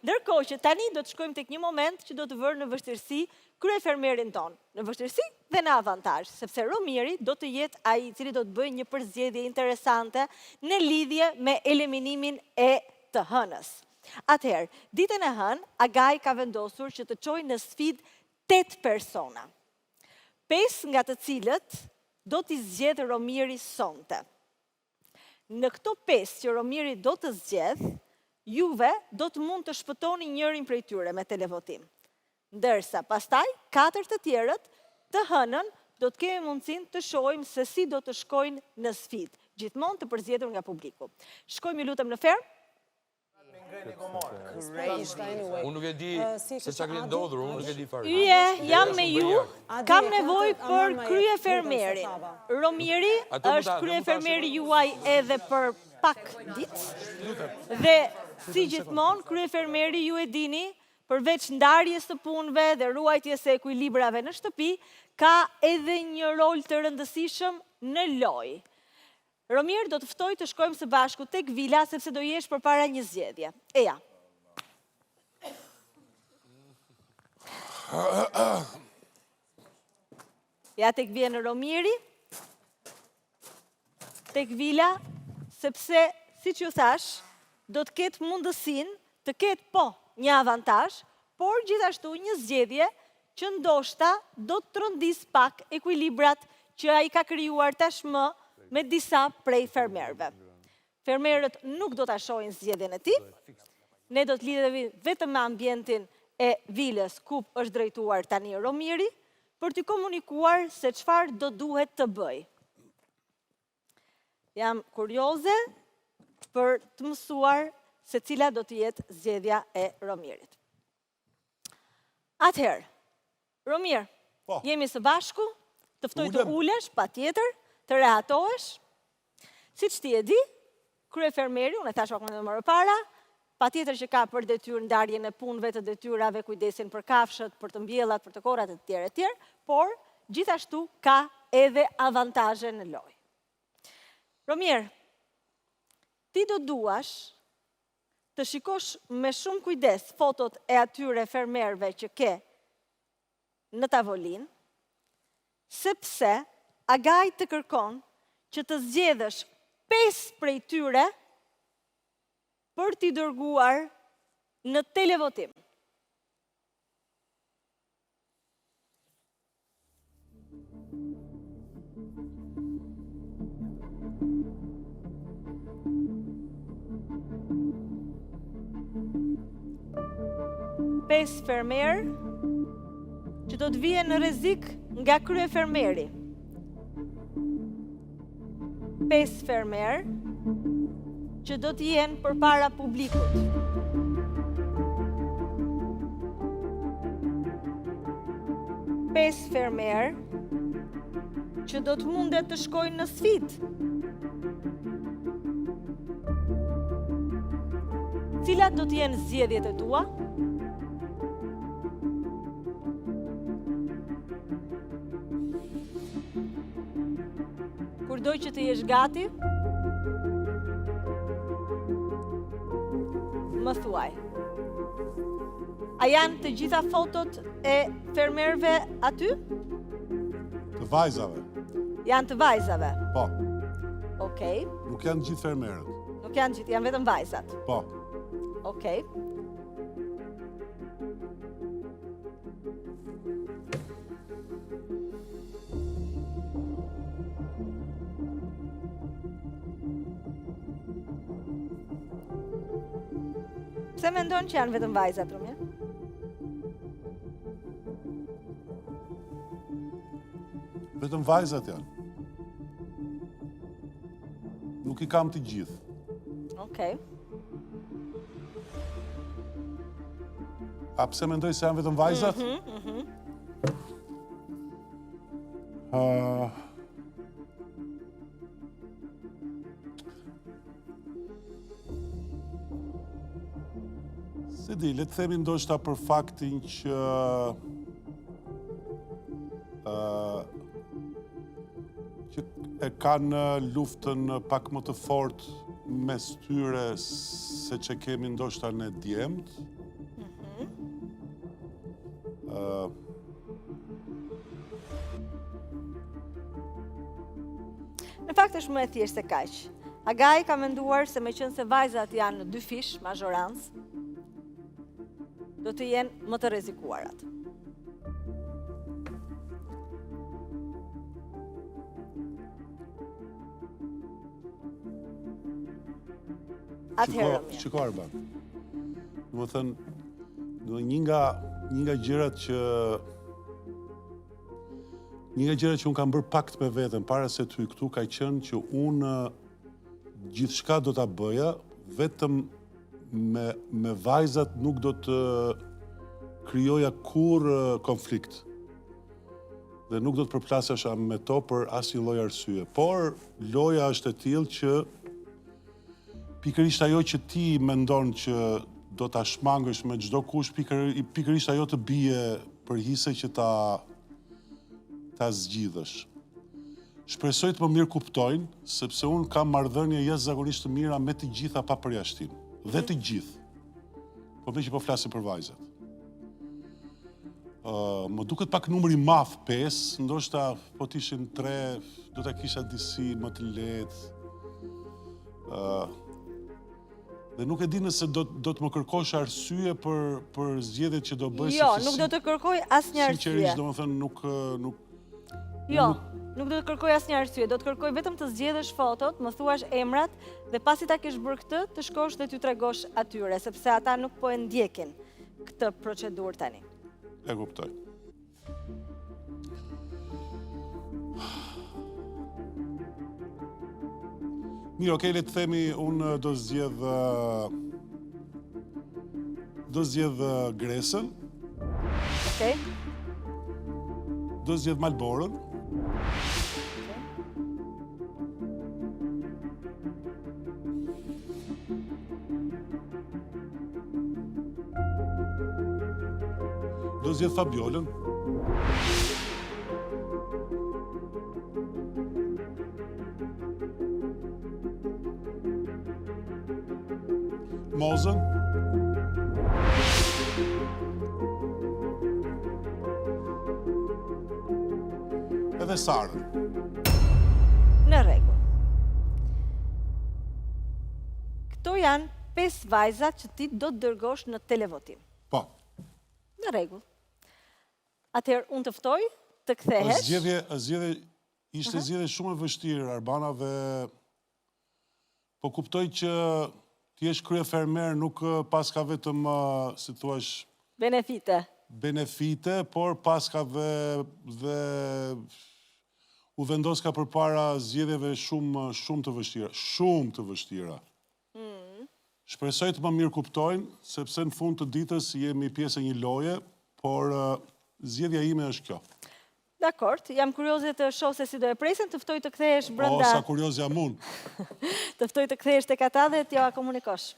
Ndërkohë që tani do të shkojmë tek një moment që do të vërë në vështirësi kryefermerin tonë. Në vështirësi dhe në avantazh, sepse Romiri do të jetë ai i cili do të bëjë një përzgjedhje interesante në lidhje me eliminimin e të hënës. Atëherë, ditën e hënë, Agai ka vendosur që të çojë në sfidë 8 persona. 5 nga të cilët do t'i zgjedhë Romiri sonte. Në këto 5 që Romiri do të zgjedhë, juve do të mund të shpëtoni njërin prej tyre me televotim. Ndërsa pastaj 4 të tjerët të hënën do të kemi mundësinë të shohim se si do të shkojnë në sfidë, gjithmonë të përzgjedhur nga publiku. Shkojmë ju lutem në ferm. Unë nuk e di se çka keni ndodhur, unë nuk e di fare. Jam me ju, kam nevojë për kryefermerin. Romiri është kryefermeri juaj edhe për pak ditë. Dhe si gjithmonë, kryefermeri ju e dini, përveç ndarjes të punëve dhe ruajtjes së ekuilibrave në shtëpi, ka edhe një rol të rëndësishëm në lojë. Romir, do të ftoj të shkojmë së bashku tek vila, sepse do jesh përpara një zgjedhje. Eja. Ja tek vjen Romiri, tek vila, sepse, siç ju thash, do të ketë mundësinë të ketë po një avantazh, por gjithashtu një zgjedhje që ndoshta do të trondis pak ekuilibrat që ai ka krijuar tashmë me disa prej fermerëve. Fermerët nuk do ta shohin zgjedhjen e tij. Ne do të lidhemi vetëm me ambientin e vilës ku është drejtuar tani Romiri për t'i komunikuar se çfarë do duhet të bëj. Jam kurioze për të mësuar se cila do të jetë zgjedhja e Romirit. Atëherë, Romir, jemi së bashku, të ftoj të ulesh, patjetër, të rehatohesh. Siç ti e di, kryefermeri, unë e thash pak më parë, patjetër që ka për detyrë ndarjen e punëve të detyrave, kujdesin për kafshët, për të mbjellat, për të korrat e tjerë, por gjithashtu ka edhe avantazhe në lojë. Romir, ti do duash të shikosh me shumë kujdes fotot e atyre fermerëve që ke në tavolinë, sepse Agai të kërkon që të zgjedhësh 5 prej tyre për t'i dërguar në televotim. Pesë fermerë që do të vijen në rrezik nga kryefermeri. 5 fermerë që do të jenë përpara publikut. 5 fermerë që do të mundet të shkojnë në sfidë. Cilat do të jenë zgjedhjet e tua? Kurdoj që të jesh gati, më thuaj. A janë të gjitha fotot e fermerëve aty? Të vajzave. Janë të vajzave? Po. Okej. Nuk janë gjithë fermerët. Nuk janë gjithë, janë vetëm vajzat? Po. Okej. Pse mendon që janë vetëm vajzat, Romir? Vetëm vajzat janë. Nuk i kam të gjithë. Okej. A pse mendoj se janë vetëm vajzat? Se di, le të themi ndoshta për faktin që e kanë luftën pak më të fortë mes tyre se që kemi ndoshta në djemët. Në fakt është më e thjeshtë se kaq. Agai ka menduar se me qenë se vajzat janë në 2 fish, mazhorancë, do të jenë më të rrezikuarat. Atëherë, Shiko Arban. Do të thënë, një nga gjërat që unë kam bërë pakt me veten para se të hyj këtu ka qenë që unë gjithçka do ta bëja, vetëm me vajzat nuk do të krijoja kurrë konflikt. Dhe nuk do të përplasesha me to për asnjë lloj arsye. Por loja është e tillë që pikërisht ajo që ti mendon që do ta shmangësh me çdo kush, pikërisht ajo të bie për hise që ta zgjidhësh. Shpresoj të më mirë kuptojnë, sepse unë kam marrëdhënie jashtëzakonisht të mira me të gjitha pa përjashtim. Dhe të gjithë. Po me që po flasim për vajzat. Më duket pak numri madh 5, ndoshta po t'ishin 3, do ta kisha disi më të lehtë. Dhe nuk e di nëse do të më kërkosh arsye për zgjedhjet që do bëj. Jo, nuk do të kërkoj asnjë arsye. Sinqerisht, domethënë nuk Jo, nuk do të kërkoj asnjë arsye, do të kërkoj vetëm të zgjedhësh fotot, më thuash emrat dhe pasi ta kesh bërë këtë, të shkosh dhe t'ju tregosh atyre, sepse ata nuk po e ndjekin këtë procedurë tani. E kuptoj. Mirë, okej, le të themi, unë do zgjedh Gresën. Okej? Do zgjedh Malborën. Do zgjedh Fabiolën. Mozën. Edhe Sarën. Në rregull. Këto janë 5 vajzat që ti do të dërgosh në televotim. Po. Në rregull. Atëherë unë të ftoj të kthehesh. Ishte zgjedhje shumë e vështirë, Arbana, dhe po kuptoj që ti je kryefermer, nuk paska vetëm, si thuash, benefite, por paska dhe u vendoska përpara zgjedhjeve shumë të vështira. Shumë të vështira. Shpresoj të më mirë kuptojnë, sepse në fund të ditës jemi pjesë e një loje, por zgjedhja ime është kjo. Dakord, jam kurioze të shoh se si do e presin, të ftoj të kthehesh brenda. Sa kurioz jam unë. Të ftoj të kthehesh tek ata dhe t'ja komunikosh.